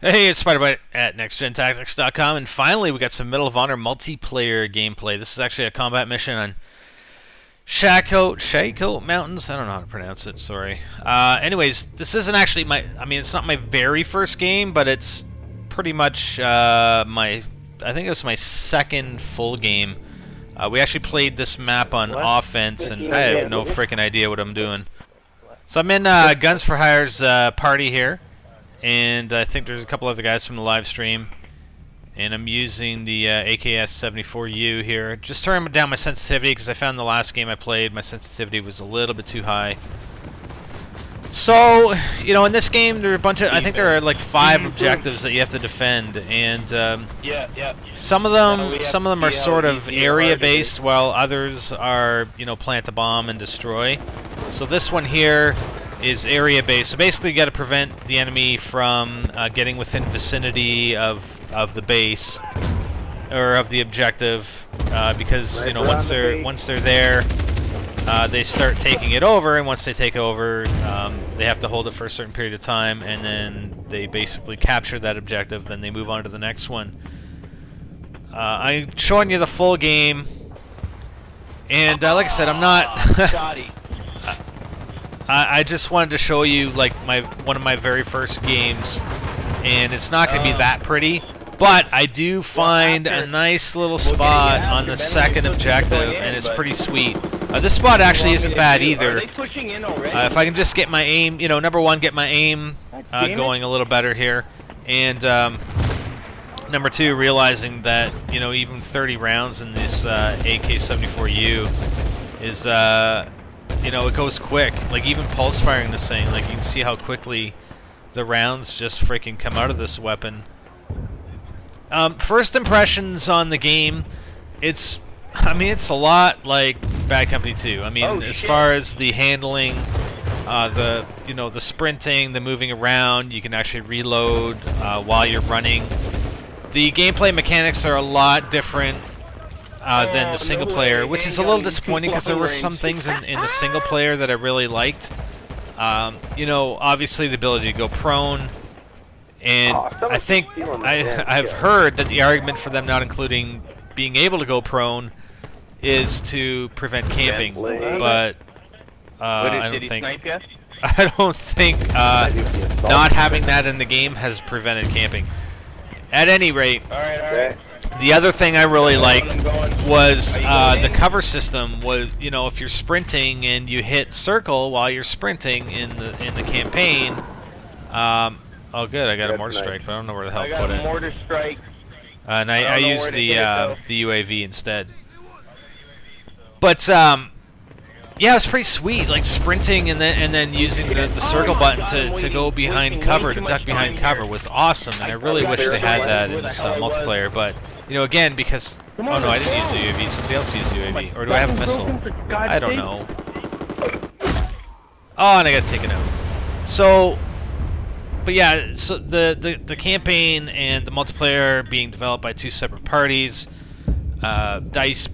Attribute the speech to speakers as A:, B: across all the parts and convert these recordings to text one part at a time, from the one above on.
A: Hey, it's Spider-Bite at NextGenTactics.com, and finally we got some Medal of Honor multiplayer gameplay. This is actually a combat mission on Shaco Mountains. I don't know how to pronounce it, sorry. Anyways, this isn't actually it's not my very first game, but it's pretty much I think it was my second full game. We actually played this map on offense, and I have no freaking idea what I'm doing. So I'm in Guns for Hire's party here. And I think there's a couple other guys from the live stream. And I'm using the AKS-74U here. Just turning down my sensitivity because I found the last game I played my sensitivity was a little bit too high. So, you know, in this game there are a bunch of, I think there are like 5 objectives that you have to defend, and some of them are sort of area based, while others are, you know, plant the bomb and destroy. So this one here is area based. So basically you got to prevent the enemy from getting within vicinity of the base or of the objective, because, you know, once they're there, they start taking it over, and once they take over, they have to hold it for a certain period of time, and then they basically capture that objective, then they move on to the next one. I'm showing you the full game, and like I said, I'm not I just wanted to show you like one of my very first games, and it's not going to be that pretty, but I do find a nice little spot on the second objective, and it's pretty sweet. This spot actually isn't bad either. If I can just get my aim, you know, number one, get my aim going a little better here, and number two, realizing that, you know, even 30 rounds in this AK-74U is you know, it goes quick. Like, even pulse firing this thing, like, you can see how quickly the rounds just freaking come out of this weapon. First impressions on the game, it's a lot like Bad Company 2. I mean, as far as the handling, you know, the sprinting, the moving around, you can actually reload while you're running. The gameplay mechanics are a lot different than the single player, which is a little disappointing because there were some things in the single player that I really liked. You know, obviously the ability to go prone, and I think I've heard that the argument for them not including being able to go prone is to prevent camping, but I don't think not having that in the game has prevented camping. At any rate, the other thing I really liked was the cover system. Was, you know, if you're sprinting and you hit circle while you're sprinting in the campaign. Oh, good, I got a mortar strike, but I don't know where the hell to put it.
B: Mortar strike.
A: And I used the UAV instead. But yeah, it was pretty sweet, like sprinting and then using the circle button to go behind cover, to duck behind cover was awesome, and I really wish they had that in this multiplayer. But, you know, again, because... Oh no, I didn't use the UAV, somebody else used the UAV. Or do I have a missile? I don't know. Oh, and I got taken out. So... But yeah, so the campaign and the multiplayer being developed by 2 separate parties. DICE,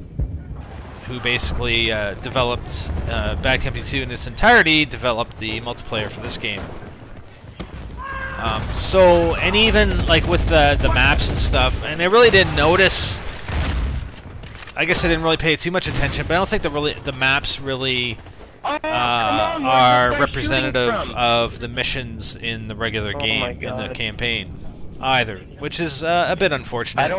A: who basically developed Bad Company 2 in its entirety, developed the multiplayer for this game. So, and even like with the maps and stuff, and I really didn't notice. I guess I didn't really pay too much attention, but I don't think the maps really are representative of the missions in the regular game, in the campaign, either, which is a bit unfortunate.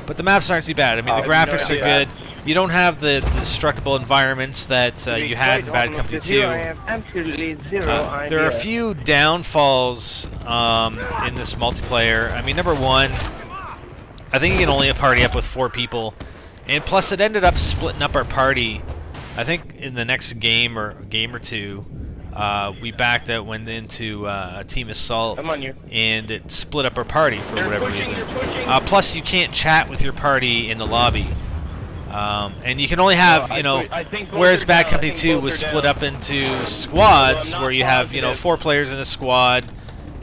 A: But the maps aren't too bad. I mean, the graphics are good. You don't have the destructible environments that you had in Bad Company 2. There are a few downfalls in this multiplayer. I mean, number one, I think you can only party up with 4 people, and plus it ended up splitting up our party. I think in the next game or two, we backed out, went into Team Assault, and it split up our party for whatever reason. Plus, you can't chat with your party in the lobby. And you can only have, you know, whereas Bad Company 2 was split up into squads, where you have, you know, 4 players in a squad,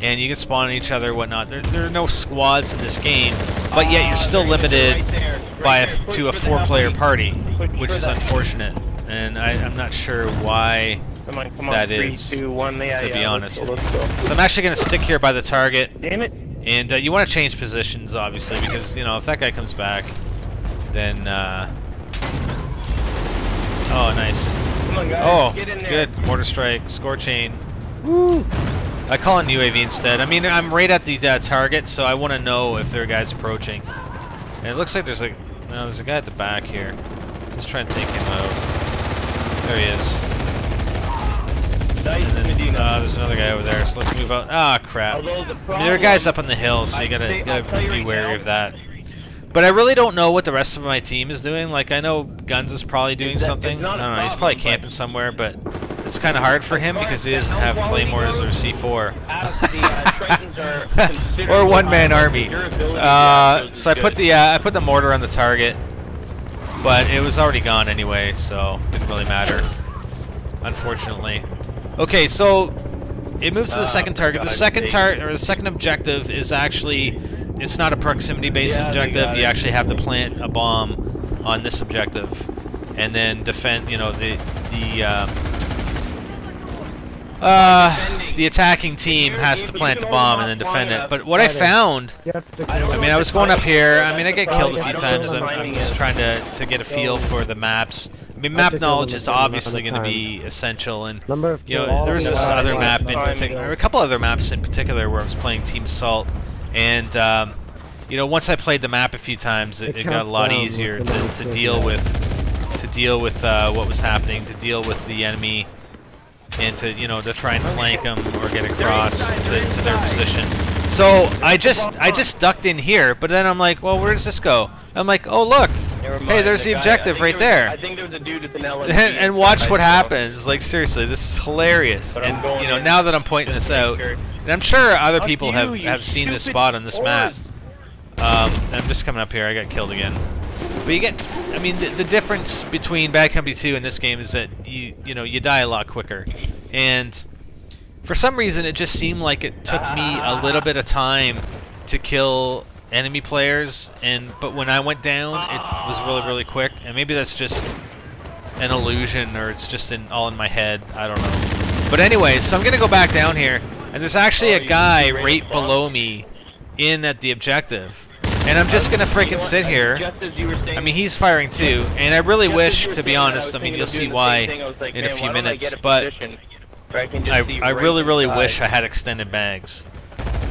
A: and you can spawn on each other and whatnot. There are no squads in this game, but yet you're still limited to a 4-player party, which is unfortunate. And I'm not sure why that is, 3, 2, 1. To be honest. So I'm actually going to stick here by the target.
B: Damn it.
A: And you want to change positions, obviously, because, you know, if that guy comes back, then, oh, nice.
B: Come on, guys.
A: Oh,
B: get in there.
A: Good. Mortar strike, score chain. Woo! I call it UAV instead. I mean, I'm right at the target, so I want to know if there are guys approaching. And it looks like there's there's a guy at the back here. Let's try and take him out. There he is. And then, there's another guy over there, so let's move out. Ah, crap. I mean, there are guys up on the hill, so you gotta be wary of that. But I really don't know what the rest of my team is doing. Like, I know Guns is probably doing something. I don't know, he's probably camping somewhere, but it's kind of hard for him because he doesn't have Claymores or C4. Or one-man army. So I put the mortar on the target, but it was already gone anyway, so it didn't really matter, unfortunately. Okay, so it moves to the second target. The second objective is actually, it's not a proximity-based objective. You actually have to plant a bomb on this objective, and then defend. You know, the attacking team has to plant the bomb and then defend it. But what I found, I mean, I was going up here. I mean, I get killed a few times. I'm just trying to get a feel for the maps. I mean, map knowledge is obviously going to be essential, and you know, there's this other map in particular, or a couple other maps in particular, where I was playing Team Assault, and you know, once I played the map a few times, it got a lot easier to deal with what was happening, to deal with the enemy, and to, you know, to try and flank them or get across to their position. So I just ducked in here, but then I'm like, well, where does this go? I'm like, oh look, hey, there's the objective right there. I think there was a dude with an LMG. And watch what happens. Like, seriously, this is hilarious. And you know, now that I'm pointing this out, and I'm sure other people have seen this spot on this map. I'm just coming up here. I got killed again. But you get, I mean, the difference between Bad Company 2 and this game is that you know, you die a lot quicker. And for some reason, it just seemed like it took me a little bit of time to kill enemy players, but when I went down, it was really quick. And maybe that's just an illusion, or it's just all in my head. I don't know. But anyway, so I'm gonna go back down here, and there's actually a guy right below me in at the objective, and I'm just gonna freaking sit here. I mean, he's firing too, and I really wish, to be honest, I mean, you'll see why in a few minutes, but I really wish I had extended mags.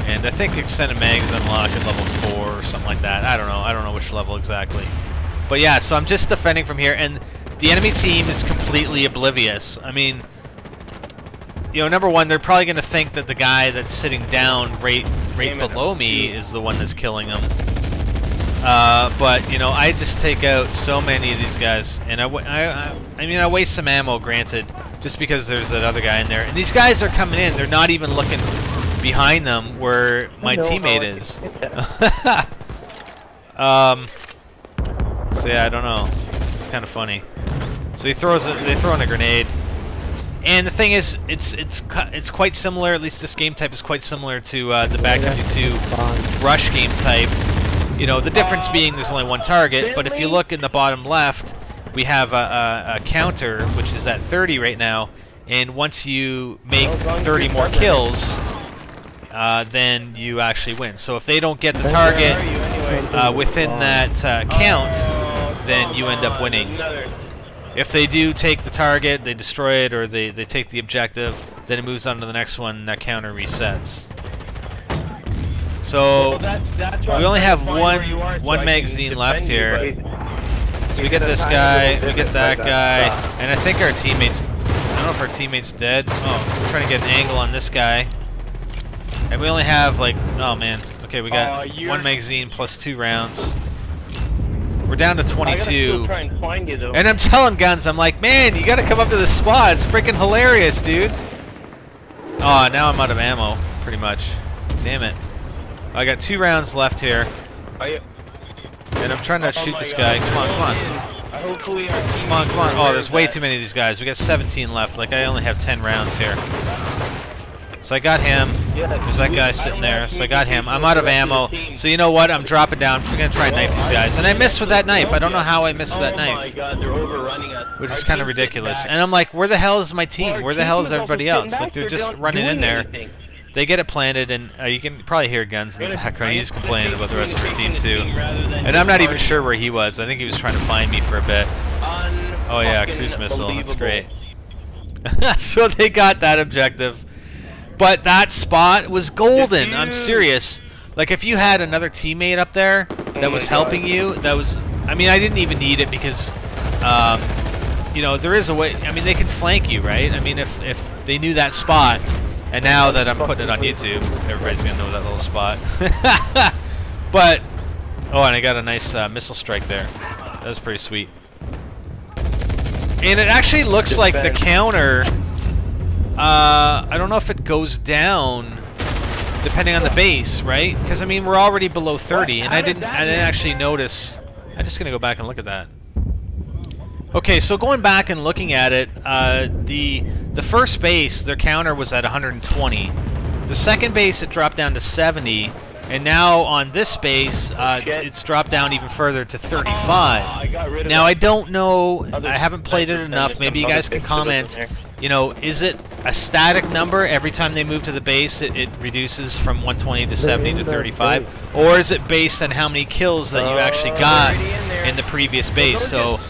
A: And I think extended mags unlock at level 4 or something like that. I don't know which level exactly. But yeah, so I'm just defending from here, and the enemy team is completely oblivious. I mean, you know, number one, they're probably going to think that the guy that's sitting down right below me is the one that's killing them. But you know, I just take out so many of these guys, and I mean, I waste some ammo, granted, just because there's that other guy in there. And these guys are coming in; they're not even looking behind them where my teammate is. So yeah, I don't know. It's kind of funny. So they throw in a grenade, and the thing is, it's quite similar. At least this game type is quite similar to the Bad Company 2 rush game type. You know, the difference being there's only one target. But if you look in the bottom left, we have a counter which is at 30 right now, and once you make 30 more kills, then you actually win. So if they don't get the target within that count, then you end up winning. If they do take the target, they destroy it, or they take the objective, then it moves on to the next one, and that counter resets. So we only have one magazine left here. So we get this guy, we get that guy, and I think our teammate's, I don't know if our teammate's dead. Oh, we're trying to get an angle on this guy. And we only have like, oh man, okay, we got one magazine plus 2 rounds. We're down to 22. And I'm telling Guns, I'm like, man, you gotta come up to this spot. It's freaking hilarious, dude. Oh, now I'm out of ammo, pretty much. Damn it. I got 2 rounds left here. And I'm trying to shoot this guy. Come on, come on. Come on, come on. Oh, there's way too many of these guys. We got 17 left. Like, I only have 10 rounds here. So I got him. There's that guy sitting there, so I got him. I'm out of ammo, so you know what? I'm dropping down. I'm gonna try and knife these guys, and I missed with that knife. I don't know how I missed that knife, which is kind of ridiculous. And I'm like, where the hell is my team? Where the hell is everybody else? Like, they're just running in there. They get it planted, and you can probably hear guns in the background. He's complaining about the rest of the team too, and I'm not even sure where he was. I think he was trying to find me for a bit. Oh yeah, cruise missile. That's great. So they got that objective. But that spot was golden. I'm serious. Like, if you had another teammate up there that was helping you, that was... I mean, I didn't even need it because, you know, there is a way... I mean, they can flank you, right? I mean, if they knew that spot, and now that I'm putting it on YouTube, everybody's going to know that little spot. But... Oh, and I got a nice missile strike there. That was pretty sweet. And it actually looks like the counter... I don't know if it goes down depending on the base, right? Because I mean we're already below 30, and I didn't actually notice. I'm just gonna go back and look at that. Okay, so going back and looking at it, the first base, their counter was at 120. The second base it dropped down to 70, and now on this base it's dropped down even further to 35. Now I don't know. I haven't played it enough. Maybe you guys can comment. You know, is it a static number every time they move to the base? It reduces from 120 to 70 to 35, or is it based on how many kills that you actually got in the previous base? So,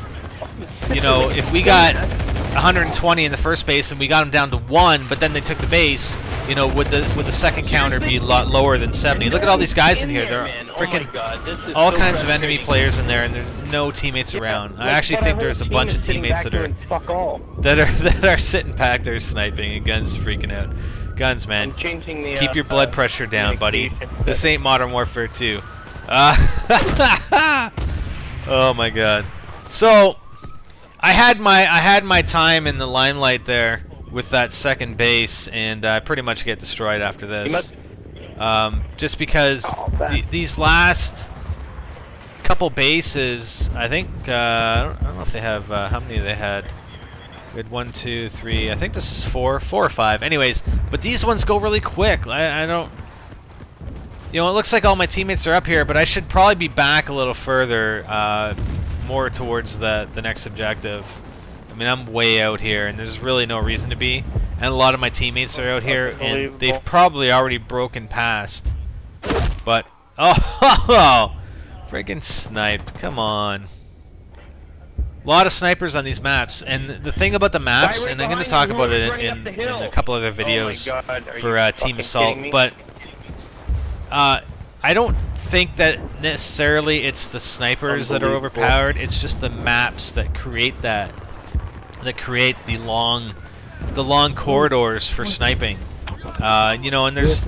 A: you know, if we got 120 in the first base and we got them down to 1, but then they took the base, you know, would the second counter be a lot lower than 70? Look at all these guys in here. There are freaking all kinds of enemy players in there, and there's no teammates around. I actually think there's a bunch of teammates that are sitting back there sniping, and guns freaking out. Guns, man. Keep your blood pressure down, buddy. This ain't Modern Warfare 2. Oh my God. So I had my time in the limelight there with that second base, and I pretty much get destroyed after this. Just because these last couple bases, I think, I don't know if they have, how many they had. We had 1, 2, 3, I think this is 4 or 5. Anyways, but these ones go really quick. I don't... You know, it looks like all my teammates are up here, but I should probably be back a little further, more towards the next objective. I mean, I'm way out here, and there's really no reason to be. And a lot of my teammates are out here, and they've probably already broken past. But, oh, friggin' sniped. Come on. A lot of snipers on these maps, and the thing about the maps, and I'm going to talk about it in a couple other videos for Team Assault, but I don't think that necessarily it's the snipers that are overpowered. It's just the maps that create that. That create the long corridors for sniping. You know, and there's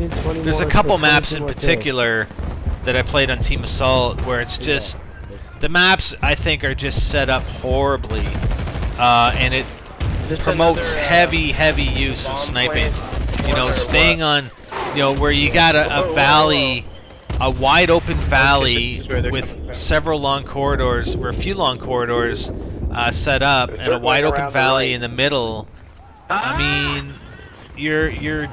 A: a couple maps in particular that I played on Team Assault where it's just the maps I think are just set up horribly, and it promotes heavy use of sniping. You know, staying on, you know, where you got a valley, a wide open valley with several long corridors, or a few long corridors set up, and a wide open valley in the middle. I mean, you're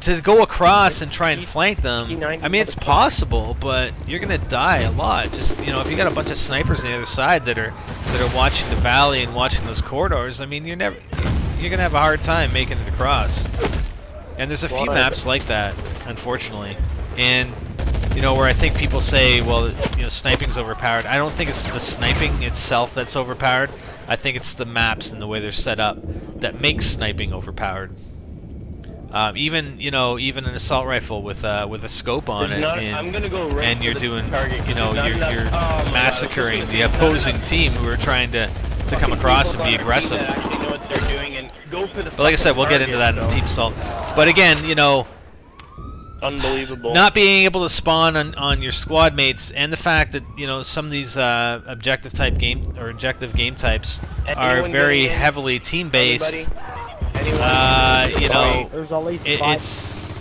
A: to go across and try and flank them. I mean, it's possible, but you're gonna die a lot. Just, you know, if you got a bunch of snipers on the other side that are watching the valley and watching those corridors, I mean, you're gonna have a hard time making it across. And there's a few maps like that, unfortunately. And you know, where I think people say, well, you know, sniping's overpowered. I don't think it's the sniping itself that's overpowered. I think it's the maps and the way they're set up that makes sniping overpowered. Even, you know, even an assault rifle with a scope on it, and you're doing, you know, you're massacring the opposing team who are trying to come across and be aggressive. But like I said, we'll get into that in Team Assault. But again, you know, unbelievable. Not being able to spawn on your squad mates, and the fact that, you know, some of these objective game types are very heavily team based. You know,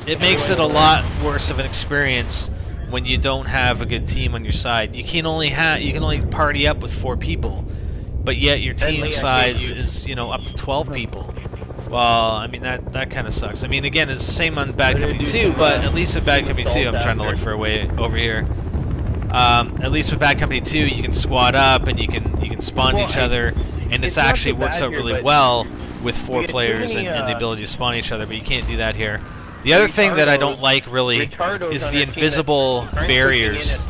A: it makes it a lot worse of an experience when you don't have a good team on your side. You can only party up with 4 people, but yet your team size is, you know, up to 12 people. Well, I mean, that kind of sucks. I mean, again, it's the same on Bad Company 2, but at least with Bad Company 2, I'm trying to look for a way over here. At least with Bad Company 2, you can squad up and you can spawn each other, and this actually works out really well with 4 players and the ability to spawn each other, but you can't do that here. The other thing that I don't like really is the invisible barriers.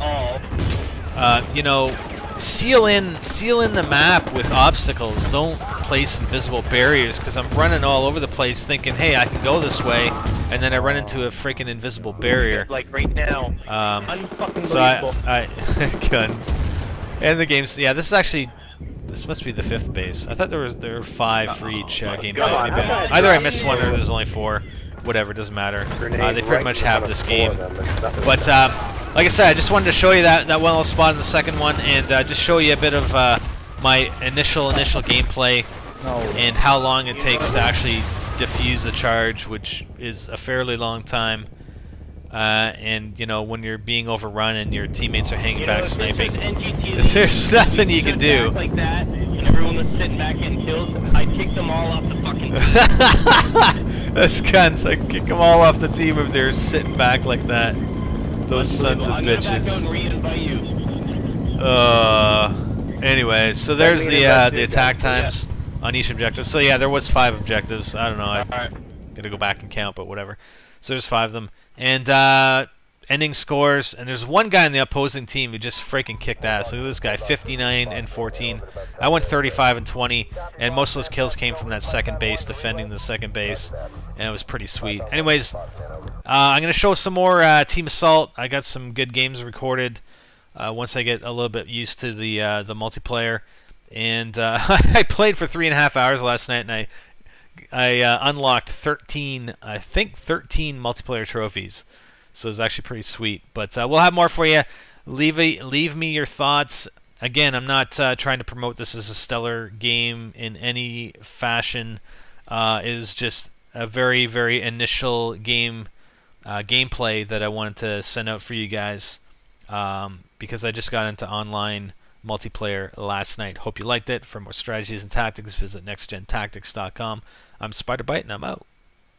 A: You know, seal in the map with obstacles. Don't place invisible barriers, because I'm running all over the place thinking, hey, I can go this way, and then I run into a freaking invisible barrier.
B: Like right now.
A: So I guns. And the games. Yeah, this is actually. This must be the 5th base. I thought there were 5 for each game type. Either I missed one or there's only 4. Whatever, doesn't matter. They pretty much have this game. But like I said, I just wanted to show you that one little spot in the second one, and just show you a bit of my initial gameplay and how long it takes to actually defuse a charge, which is a fairly long time. And you know, when you're being overrun and your teammates are hanging back sniping, there's nothing you can do.
B: Like that, and everyone was sitting back getting kills. I kicked them all off the fucking.
A: That's cunts. I kick them all off the team if they're sitting back like that. Those sons of bitches. Anyway, so there's the attack times on each objective. So yeah, there was 5 objectives. I don't know. I gotta go back and count, but whatever. So there's 5 of them. And ending scores, and there's one guy on the opposing team who just freaking kicked ass. Look at this guy, 59 and 14. I went 35 and 20, and most of those kills came from that second base, defending the second base, and it was pretty sweet. Anyways, I'm going to show some more Team Assault. I got some good games recorded once I get a little bit used to the multiplayer. And I played for 3.5 hours last night, and I unlocked 13, I think 13 multiplayer trophies, so it's actually pretty sweet. But we'll have more for you. Leave me your thoughts. Again, I'm not trying to promote this as a stellar game in any fashion. It is just a very, very initial gameplay that I wanted to send out for you guys, because I just got into online multiplayer last night. Hope you liked it. For more strategies and tactics, visit NextGenTactics.com. I'm SpiderBite, and I'm out.